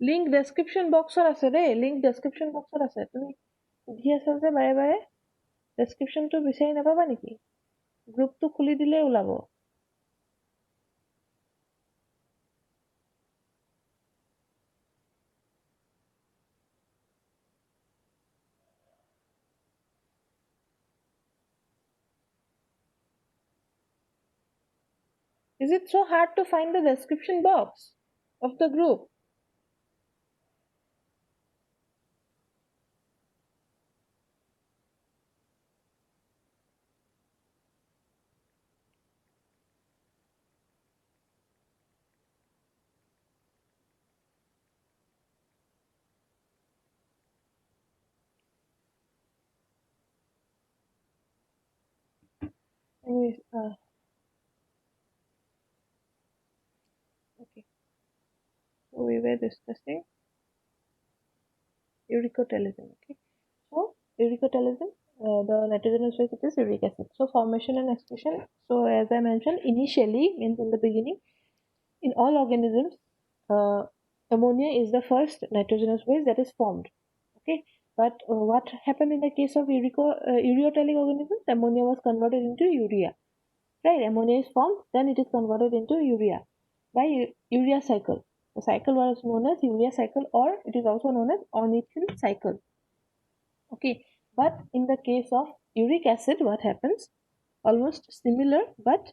Link description বক্সত আছে দেই, লিংক ডেছক্ৰিপশ্যন বক্সত আছে। তুমি সুধি আছা যে বাৰে বাৰে, ডেছক্ৰিপশ্যনটো বিচাৰি নাপাবা নেকি? গ্ৰুপটো খুলি দিলেই ওলাব। Is it so hard to find the description box of the group? Anyways, okay. So we were discussing uricotalism. Okay. So uricotalism, the nitrogenous base, it is uric acid. So formation and excretion. So as I mentioned initially, means in the beginning, in all organisms, uh, ammonia is the first nitrogenous base that is formed. Okay. But what happened in the case of ureotelic organisms? Ammonia was converted into urea. Right, ammonia is formed, then it is converted into urea by urea cycle. The cycle was known as urea cycle, or it is also known as ornithine cycle. Okay, but in the case of uric acid, what happens? Almost similar, but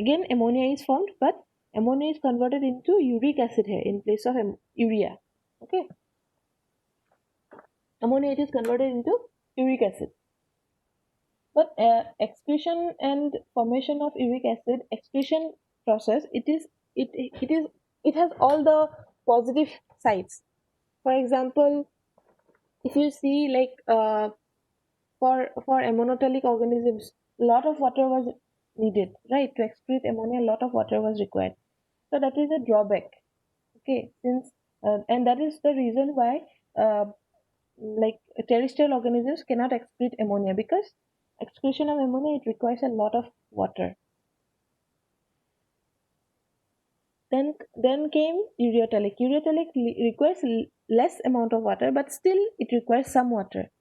again ammonia is formed, but ammonia is converted into uric acid here in place of urea. Okay, ammonia is converted into uric acid. But excretion and formation of uric acid, excretion process, it has all the positive sides. For example, if you see like for ammonotelic organisms, a lot of water was needed, right? To excrete ammonia, a lot of water was required. So that is a drawback. Okay, since and that is the reason why uh, like terrestrial organisms cannot excrete ammonia, because excretion of ammonia, it requires a lot of water. Then came ureotelic. Ureotelic requires less amount of water, but still it requires some water.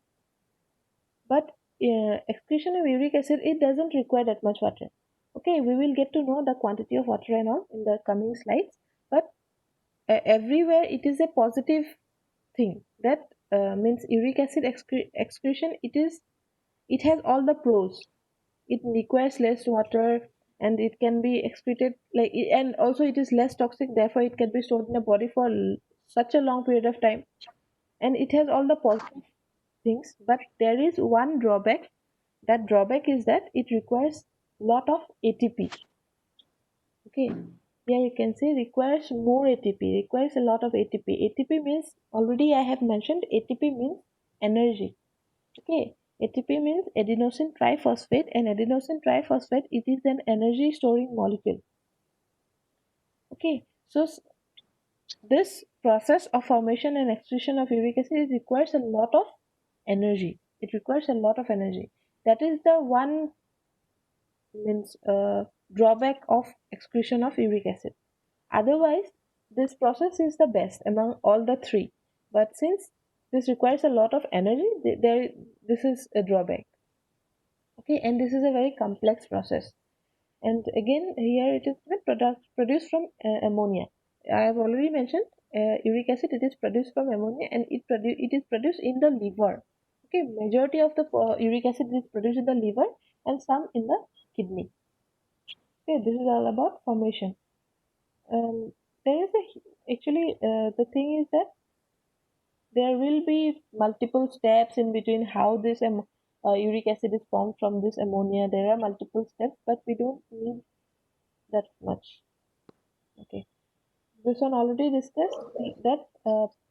But excretion of uric acid, it doesn't require that much water. Okay, we will get to know the quantity of water and all in the coming slides. But everywhere it is a positive thing. That means uric acid excretion, it has all the pros. It requires less water, and it can be excreted like, and also it is less toxic, therefore it can be stored in the body for such a long period of time, and it has all the positive things. But there is one drawback. That drawback is that it requires lot of ATP. Okay, yeah, you can say requires more ATP, requires a lot of ATP. ATP means, already I have mentioned, ATP means energy. Okay, ATP means adenosine triphosphate, and adenosine triphosphate, it is an energy storing molecule. Okay, so this process of formation and excretion of uric acid requires a lot of energy. It requires a lot of energy. That is the one means drawback of excretion of uric acid. Otherwise, this process is the best among all the three. But since this requires a lot of energy, this is a drawback. Okay, and this is a very complex process. And again, here it is produced from ammonia. I have already mentioned uric acid. It is produced from ammonia, and it is produced in the liver. Okay, majority of the uric acid is produced in the liver, and some in the kidney. Okay, this is all about formation. There is actually the thing is that there will be multiple steps in between how this uric acid is formed from this ammonia. There are multiple steps, but we don't need that much. Okay, this one already discussed that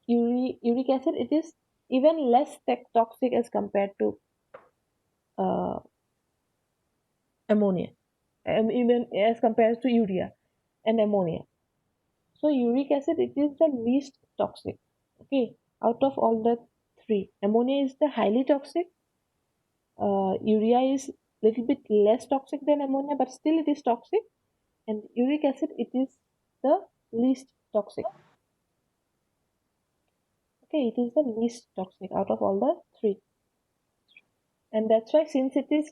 uric acid, it is even less toxic as compared to uh, ammonia, even as compared to urea and ammonia. So uric acid, it is the least toxic. Okay, out of all the three, ammonia is the highly toxic. Urea is little bit less toxic than ammonia, but still it is toxic. And uric acid, it is the least toxic. Okay, it is the least toxic out of all the three. And that's why, since it is,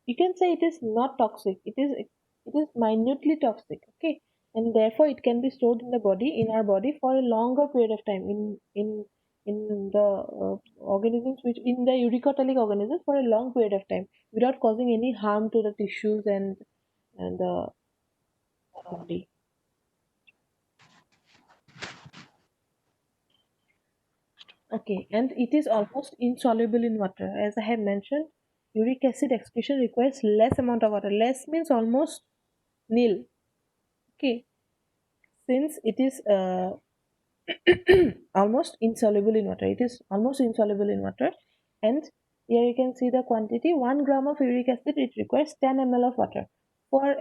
you can say it is not toxic, it is minutely toxic. Okay, and therefore it can be stored in our body for a longer period of time in the organisms, which in the uricotelic organisms, for a long period of time without causing any harm to the tissues and the body. Okay, and it is almost insoluble in water. As I have mentioned, uric acid excretion requires less amount of water. Less means almost nil. Okay, since it is almost insoluble in water. It is almost insoluble in water, and here you can see the quantity. 1 gram of uric acid, it requires 10 ml of water. For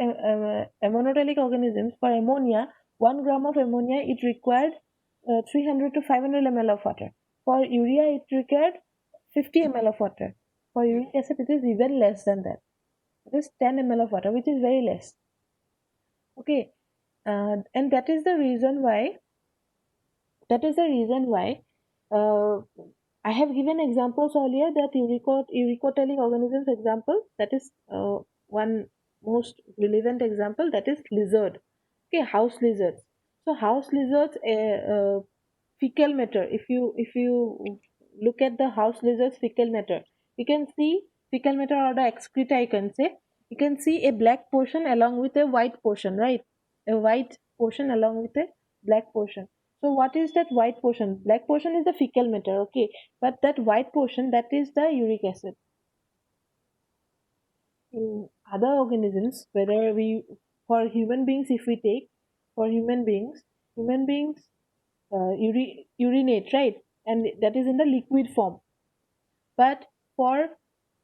ammonotelic organisms, for ammonia, 1 gram of ammonia, it required 300 to 500 ml of water. For urea, it required 50 ml of water. For uric acid, it is even less than that. It is 10 ml of water, which is very less. Okay, and that is the reason why uh, I have given examples earlier, that uricotelic organisms example, that is one most relevant example, that is lizard. Okay, house lizards. So house lizards, fecal matter. If you look at the house lizards fecal matter, you can see fecal matter, or the excreta, you can say, you can see a black portion along with a white portion, right? A white portion along with a black portion. So what is that white portion? Black portion is the fecal matter, okay, but that white portion, that is the uric acid. In other organisms, whether we, for human beings, if we take, for human beings urinate, right, and that is in the liquid form. But for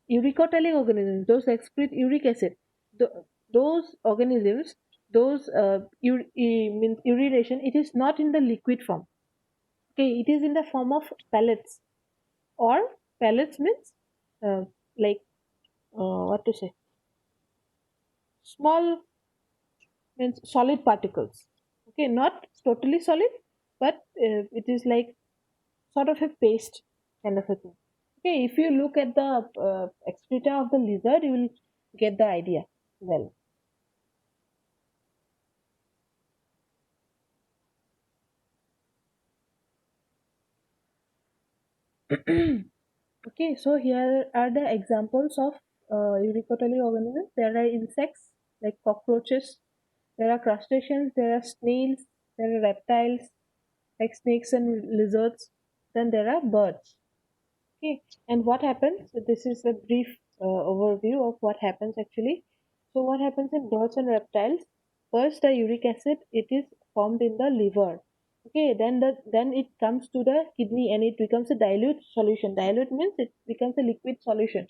uricotelic organisms, those excrete uric acid, those organisms, those means urination, it is not in the liquid form. Okay, it is in the form of pellets, or pellets means uh, like what to say, small, means solid particles. Okay, not totally solid, but it is like sort of a paste kind of a thing. Okay, if you look at the excreta of the lizard, you will get the idea. Well, okay, so here are the examples of uricotelic organisms. There are insects like cockroaches, there are crustaceans, there are snails, there are reptiles like snakes and lizards, then there are birds. Okay, and what happens? So this is a brief overview of what happens actually. So what happens in birds and reptiles? First, the uric acid, it is formed in the liver. Okay, then it comes to the kidney and it becomes a dilute solution. Dilute means it becomes a liquid solution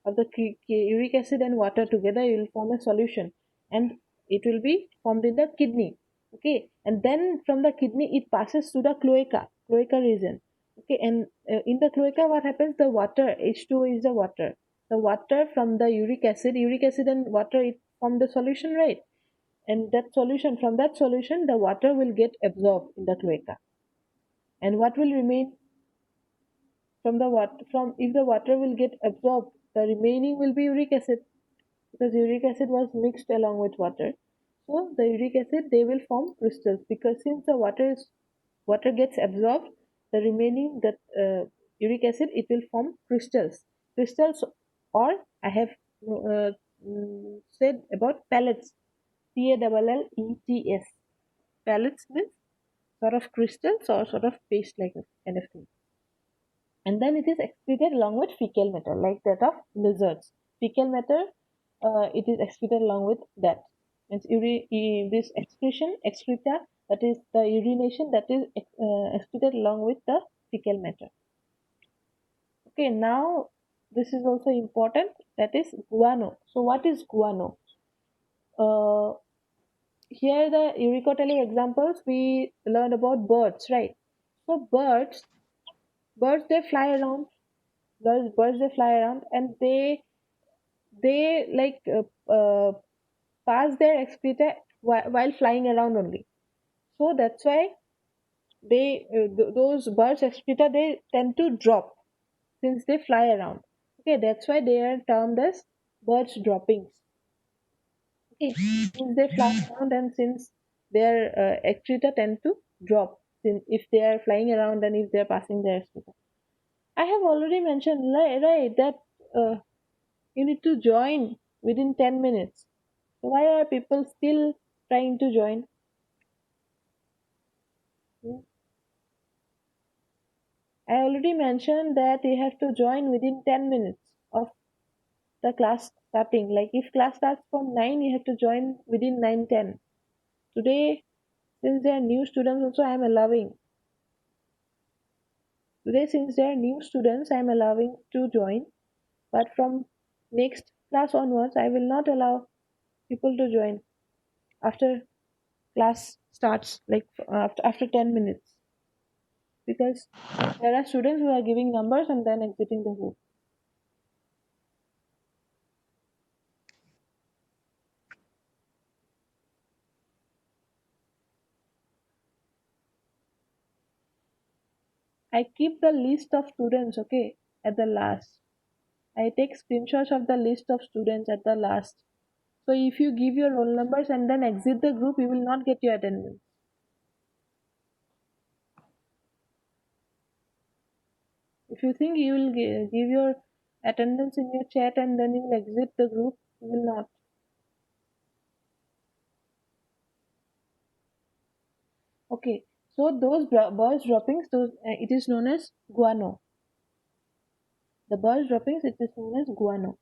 of the uric acid and water together. You will form a solution, and it will be formed in the kidney. Okay, and then from the kidney it passes to the cloaca region. Okay, and in the cloaca, what happens? The water, H2O is the water. The water from the uric acid and water, it form the solution, right? And from that solution, the water will get absorbed in the cloaca. And what will remain from the water? From if the water will get absorbed, the remaining will be uric acid, because uric acid was mixed along with water. So the uric acid, they will form crystals, because since the water gets absorbed, the remaining that uric acid, it will form crystals, or I have said about pellets, pallets. Pellets means sort of crystals or sort of paste like kind of thing. And then it is excreted along with fecal matter, like that of lizards. Fecal matter, it is excreted along with that. Means this excreta, that is the urination, that is excreted along with the fecal matter. Okay, now this is also important. That is guano. So what is guano? Uh, Here the uricotelic examples, we learned about birds, right? So birds they fly around. Birds they fly around, and they like pass their excreta while flying around only. So that's why those birds excreta, they tend to drop since they fly around. Okay, that's why they are termed as birds droppings. Okay, since they fly around and since their excreta tend to drop since if they are flying around and if they are passing their excreta. I have already mentioned, right, that uh, you need to join within 10 minutes. So why are people still trying to join? Hmm. I already mentioned that you have to join within 10 minutes of the class starting. Like if class starts from 9, you have to join within 9:10. Today, since there are new students also, I am allowing. Today, since there are new students, I am allowing to join. But from next class onwards, I will not allow people to join after class starts, like after 10 minutes. Because there are students who are giving numbers and then exiting the group. I keep the list of students, okay, at the last. I take screenshots of the list of students at the last. So if you give your roll numbers and then exit the group, you will not get your attendance. If you think you will give your attendance in your chat and then you will exit the group, you will not. Okay. So those birds droppings, those it is known as guano. The birds droppings, it is known as guano.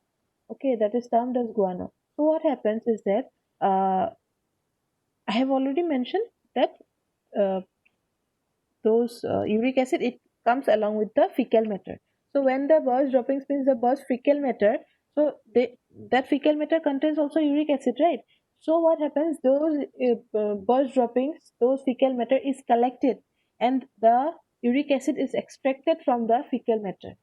Okay, that is termed as guano. So what happens is that I have already mentioned that uh, those uric acid, it comes along with the fecal matter. So when the birds droppings means the birds fecal matter, so that fecal matter contains also uric acid, right? So what happens, those birds droppings, those fecal matter is collected and the uric acid is extracted from the fecal matter.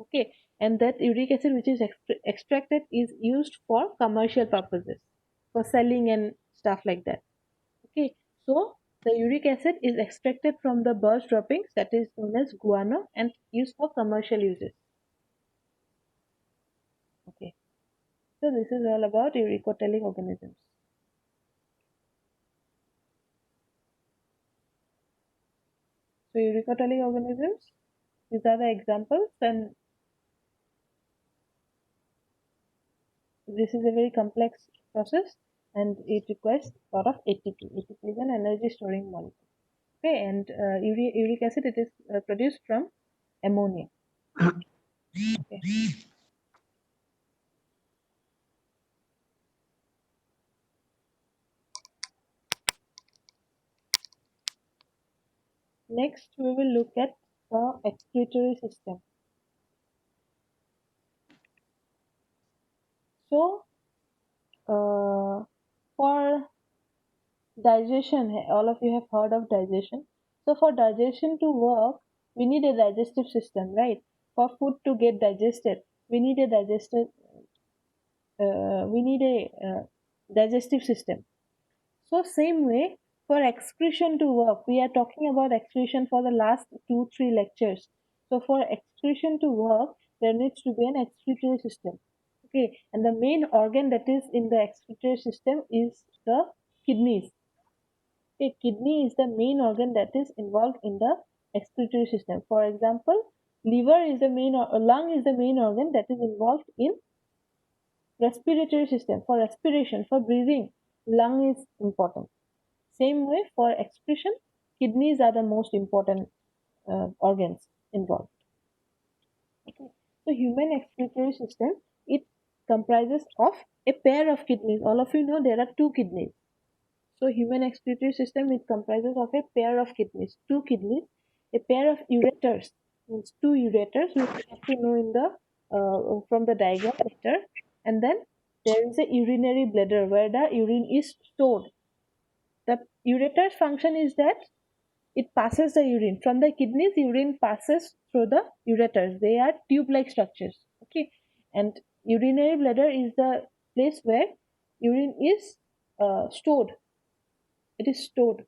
Okay, and that uric acid which is extracted is used for commercial purposes, for selling and stuff like that. Okay, so the uric acid is extracted from the birch droppings, that is known as guano, and used for commercial uses. Okay, so this is all about uricotelic organisms. So uricotelic organisms, these are the examples, and this is a very complex process, and it requires a lot of ATP. ATP is an energy storing molecule. Okay, and uric acid, it is produced from ammonia. Okay. Next, we will look at the excretory system. So, for digestion, all of you have heard of digestion. So, for digestion to work, we need a digestive system, right? For food to get digested, we need a digestive system. So same way, for excretion to work, we are talking about excretion for the last 2-3 lectures. So for excretion to work, there needs to be an excretory system. Okay, and the main organ that is in the excretory system is the kidneys. Okay, kidney is the main organ that is involved in the excretory system. For example, liver is the main, or lung is the main organ that is involved in respiratory system. For respiration, for breathing, lung is important. Same way for excretion, kidneys are the most important organs involved. Okay. So human excretory system, it comprises of a pair of kidneys. All of you know there are two kidneys. So human excretory system, it comprises of a pair of kidneys, two kidneys, a pair of ureters, means two ureters, which you have to know in the from the diagram later, and then there is a urinary bladder where the urine is stored. The ureter's function is that it passes the urine from the kidneys. Urine passes through the ureters. They are tube-like structures. Okay, and urinary bladder is the place where urine is stored. It is stored,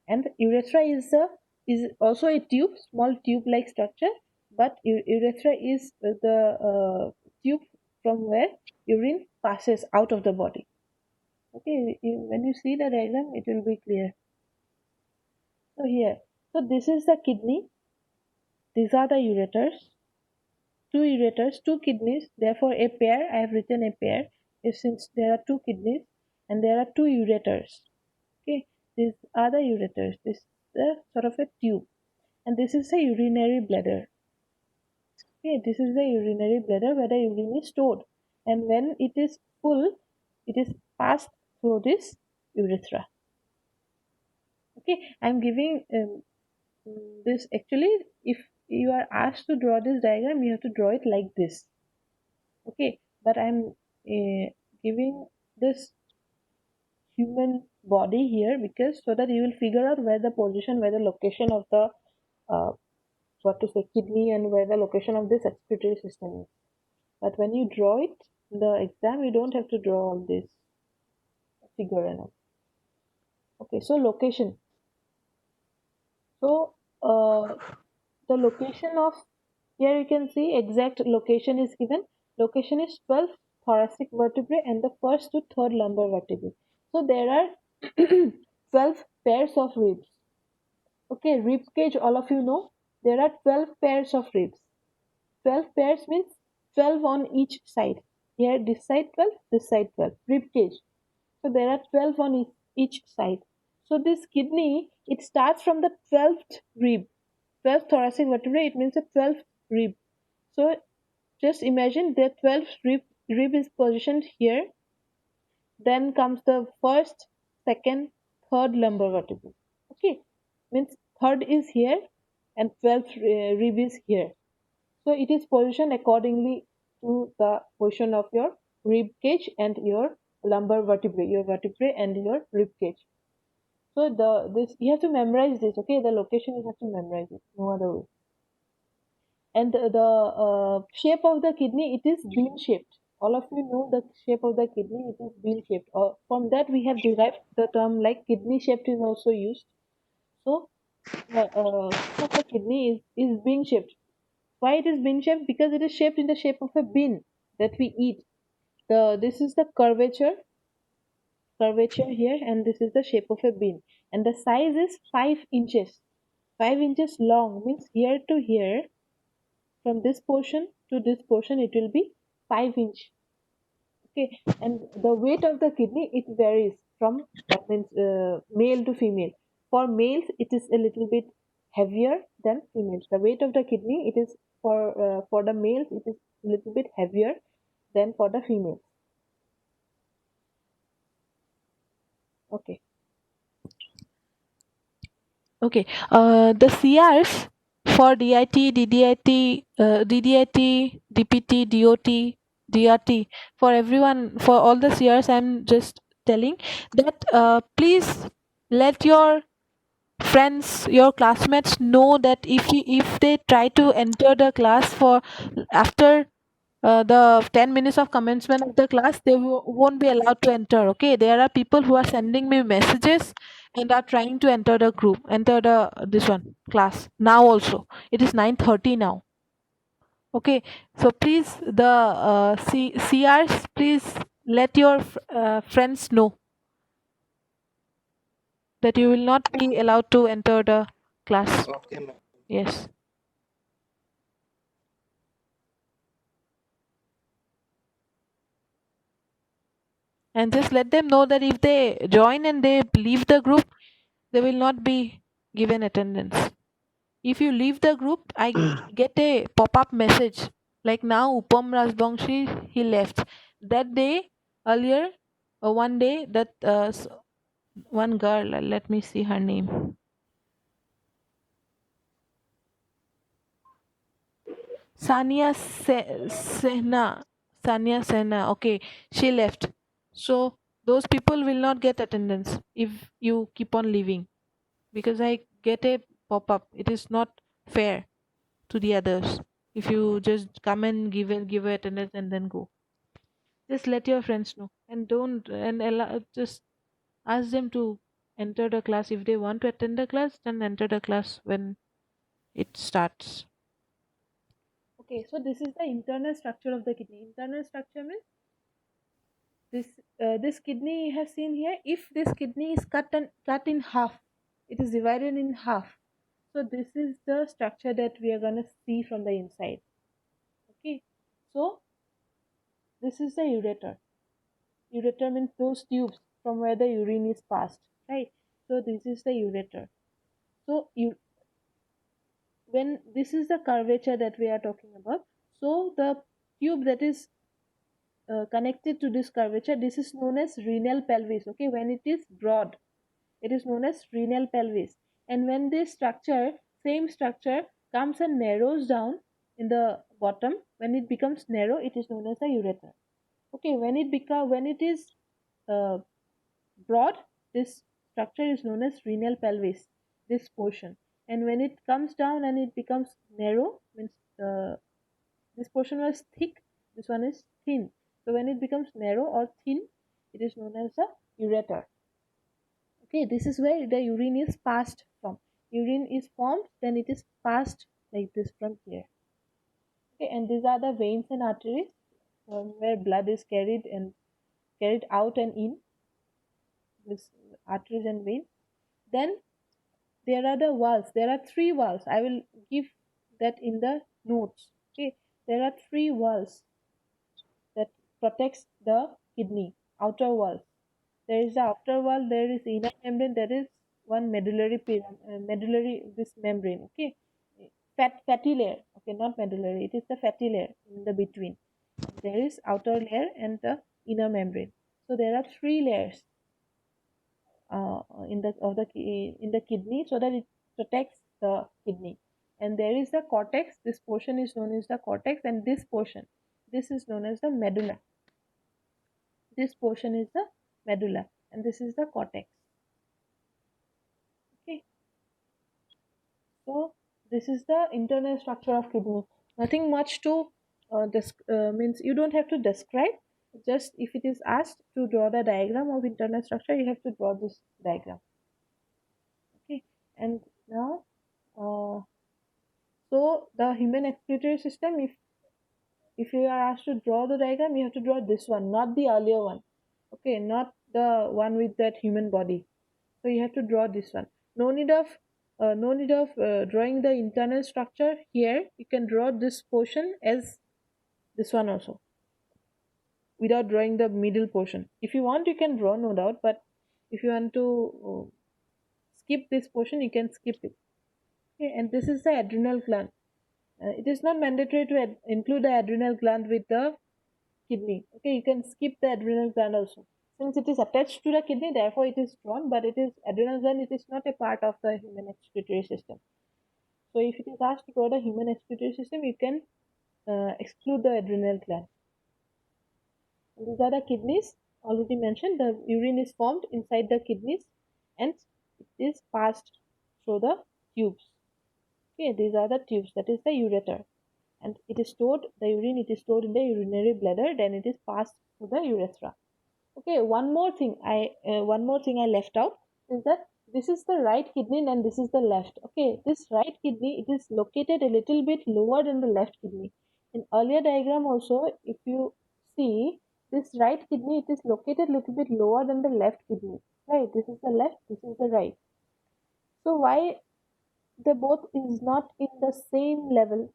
and urethra is the is also a tube, small tube-like structure, but urethra is the tube from where urine passes out of the body. Okay, when you see the diagram, it will be clear. So here, so this is the kidney. These are the ureters. Two ureters, two kidneys. Therefore, a pair. I have written a pair. Since there are two kidneys and there are two ureters. Okay, these are the ureters. This is the sort of a tube, and this is a urinary bladder. Okay, this is the urinary bladder where the urine is stored, and when it is full, it is passed through this urethra. Okay, I'm giving this actually. If you are asked to draw this diagram, you have to draw it like this. Okay, but I'm giving this human body here because so that you will figure out where the position, where the location of the uh, what to say kidney and where the location of this excretory system is. But when you draw it in the exam, you don't have to draw all this figure and all. Okay, so location. So the location of here you can see exact location is given. Location is 12 thoracic vertebrae and the first to third lumbar vertebrae. So there are 12 pairs of ribs. Okay, rib cage, all of you know. There are 12 pairs of ribs. 12 pairs means 12 on each side. Here, this side 12, this side 12. Rib cage. So there are 12 on each side. So this kidney, it starts from the 12th rib. 12th thoracic vertebrae, it means the 12th rib. So just imagine the 12th rib is positioned here. Then comes the first, second, third lumbar vertebrae. Okay, means third is here and 12th rib is here. So it is positioned accordingly to the position of your rib cage and your lumbar vertebrae, your vertebrae and your rib cage. So this you have to memorize this. Okay, the location you have to memorize it. No other way. And the shape of the kidney, it is bean shaped. All of you know the shape of the kidney, it is bean shaped. From that we have derived the term like kidney shaped is also used. So the shape of the kidney is bean shaped. Why it is bean shaped? Because it is shaped in the shape of a bean that we eat. This is the curvature here, and this is the shape of a bean. And the size is 5 inches. 5 inches long means here to here, from this portion to this portion, it will be 5 inch. Okay, and the weight of the kidney it varies from means male to female. For males, it is a little bit heavier than females. The weight of the kidney it is for the males it is a little bit heavier than for the females. Okay. Okay. The CRs for DIT, DDIT, DDIT, DPT, DOT, DRT, for everyone, for all the CRs, I'm just telling that please let your friends, your classmates know that if they try to enter the class for after the 10 minutes of commencement of the class, they won't be allowed to enter. Okay, there are people who are sending me messages and are trying to enter the group, enter the this one class now also. It is 9:30 now. Okay, so please the CRs, please let your friends know that you will not be allowed to enter the class. Okay, ma'am. Yes. And just let them know that if they join and they leave the group, they will not be given attendance. If you leave the group, I get a pop-up message like now Upam Rajbangshi he left. That day earlier, one day that one girl, let me see her name, Sania Sehna. Sania Sehna. Okay, she left. So those people will not get attendance if you keep on leaving because I get a pop-up. It is not fair to the others if you just come and give a attendance and then go. Just let your friends know and don't and allow, just ask them to enter the class. If they want to attend the class, then enter the class when it starts. Okay, so this is the internal structure of the kidney. Internal structure means this kidney you have seen here. If this kidney is cut in half, it is divided in half. So this is the structure that we are gonna see from the inside. Okay, so this is the ureter. Ureter means those tubes from where the urine is passed, right? So this is the ureter. So you when this is the curvature that we are talking about. So the tube that is connected to this curvature, this is known as renal pelvis. Okay, when it is broad, it is known as renal pelvis. And when this structure, same structure, comes and narrows down in the bottom, when it becomes narrow, it is known as the ureter. Okay, when it is uh, broad, this structure is known as renal pelvis, this portion. And when it comes down and it becomes narrow, means this portion was thick, this one is thin. So when it becomes narrow or thin, it is known as the ureter. Okay, this is where the urine is passed from. Urine is formed, then it is passed like this from here. Okay, and these are the veins and arteries where blood is carried out and in. This arteries and veins. Then there are the valves. There are three valves. I will give that in the notes. Okay, there are three valves that protects the kidney. Outer wall. There is the outer wall. There is inner membrane. There is one medullary this membrane. Okay, fatty layer. Okay, not medullary. It is the fatty layer in the between. There is outer layer and the inner membrane. So there are three layers in the kidney, so that it protects the kidney. And there is the cortex. This portion is known as the cortex, and this is known as the medulla. This portion is the medulla, and this is the cortex. Okay, so this is the internal structure of kidney. Nothing much to means you don't have to describe. Just if it is asked to draw the diagram of internal structure, you have to draw this diagram. Okay, and now uh, so the human excretory system, if you are asked to draw the diagram, you have to draw this one, not the earlier one. Okay, not the one with that human body. So you have to draw this one. No need of drawing the internal structure here. You can draw this portion as this one also, without drawing the middle portion. If you want, you can draw, no doubt. But if you want to skip this portion, you can skip it. Okay, and this is the adrenal gland. It is not mandatory to include the adrenal gland with the kidney. Okay, you can skip the adrenal gland also. Since it is attached to the kidney, therefore it is drawn, but it is adrenal gland, it is not a part of the human excretory system. So if it is asked to draw the human excretory system, you can exclude the adrenal gland. And these are the kidneys, already mentioned. The urine is formed inside the kidneys and it is passed through the tubes. Okay, these are the tubes, that is the ureter. And it is stored, the urine, it is stored in the urinary bladder, then it is passed to the urethra. Okay, one more thing I left out is that this is the right kidney and this is the left. Okay, this right kidney, it is located a little bit lower than the left kidney. In earlier diagram also, if you see this right kidney, it is located a little bit lower than the left kidney. Right, this is the left, this is the right. So why the both is not in the same level?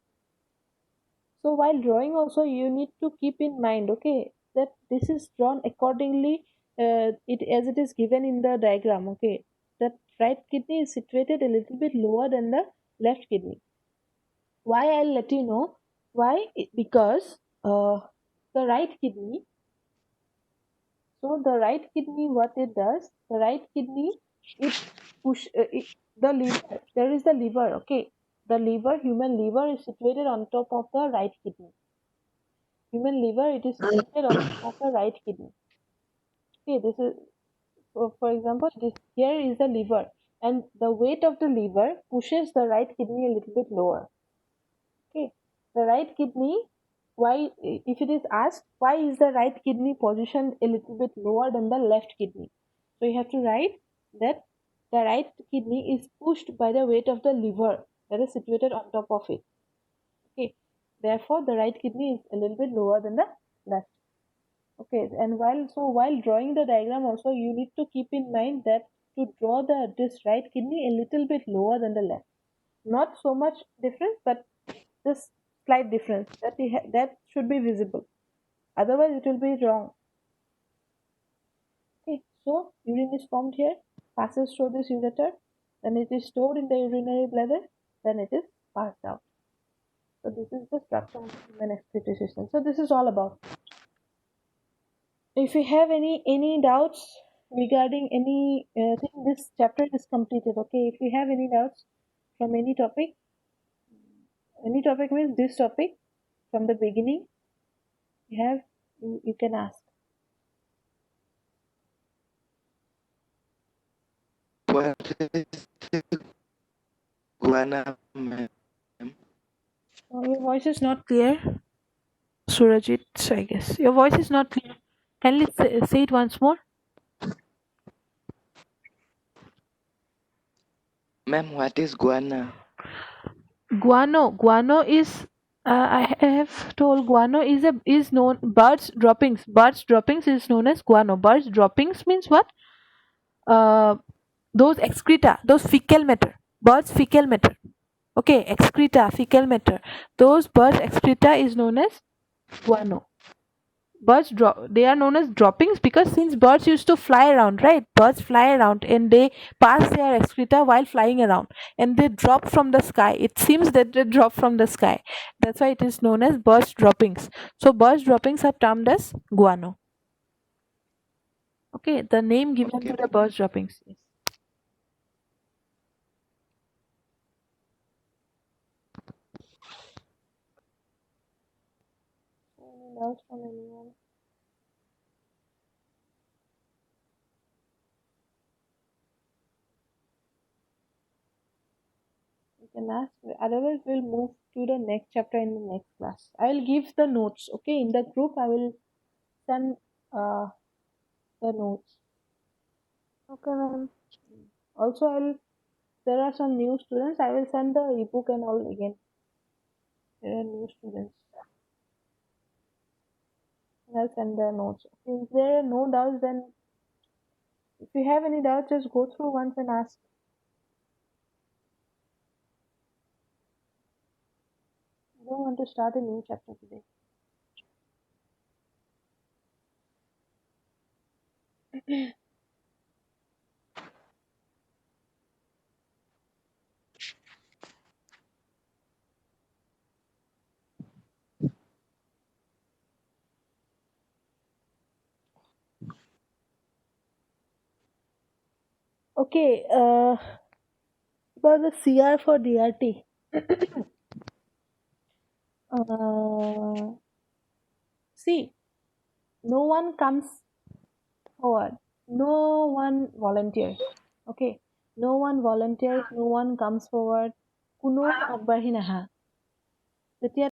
So while drawing also you need to keep in mind, okay, that this is drawn accordingly it as it is given in the diagram. Okay, that right kidney is situated a little bit lower than the left kidney. Why? I'll let you know why. Because the right kidney, so the right kidney, what it does, the right kidney, it the liver, there is the liver. Okay, the liver, human liver is situated on top of the right kidney. Human liver, it is situated on top of the right kidney. Okay, this is for example, this here is the liver, and the weight of the liver pushes the right kidney a little bit lower. Okay, the right kidney. Why, if it is asked, why is the right kidney positioned a little bit lower than the left kidney? So you have to write that the right kidney is pushed by the weight of the liver that is situated on top of it. Okay, therefore the right kidney is a little bit lower than the left. Okay, and while drawing the diagram also you need to keep in mind that to draw the this right kidney a little bit lower than the left. Not so much difference, but just slight difference that should be visible. Otherwise, it will be wrong. Okay, so urine is formed here, passes through this ureter, then it is stored in the urinary bladder, then it is passed out. So this is the structure of the human excretory system. So this is all about. If you have any doubts regarding any thing, this chapter is completed. Okay, if you have any doubts from any topic means this topic from the beginning, you can ask. What is guana, ma'am? Your voice is not clear, Surajit. I guess your voice is not clear. Can you say it once more? Ma'am, what is guana? Guano is I have told guano is known birds droppings. Birds droppings is known as guano. Birds droppings means what? Uh, those excreta, those fecal matter. Birds fecal matter. Okay, excreta, fecal matter. Those birds excreta is known as guano. Birds drop, they are known as droppings because since birds used to fly around, right? Birds fly around and they pass their excreta while flying around and they drop from the sky. It seems that they drop from the sky. That's why it is known as birds droppings. So birds droppings are termed as guano. Okay, the name given Okay. to the birds droppings. Yes. Any doubts from anyone? You can ask. Otherwise, we'll move to the next chapter in the next class. I will give the notes. Okay, in the group, I will send the notes. Okay, ma'am. Also, there are some new students. I will send the ebook and all again. There are new students. I'll send the notes. Okay, if there are no doubts, then if you have any doubts, just go through once and ask. I don't want to start a new chapter today. Okay, about the CR for DRT. See, no one comes forward. No one volunteers. Okay, no one volunteers. No one comes forward. কোনো আগবাঢ়ি নাহা যেতিয়া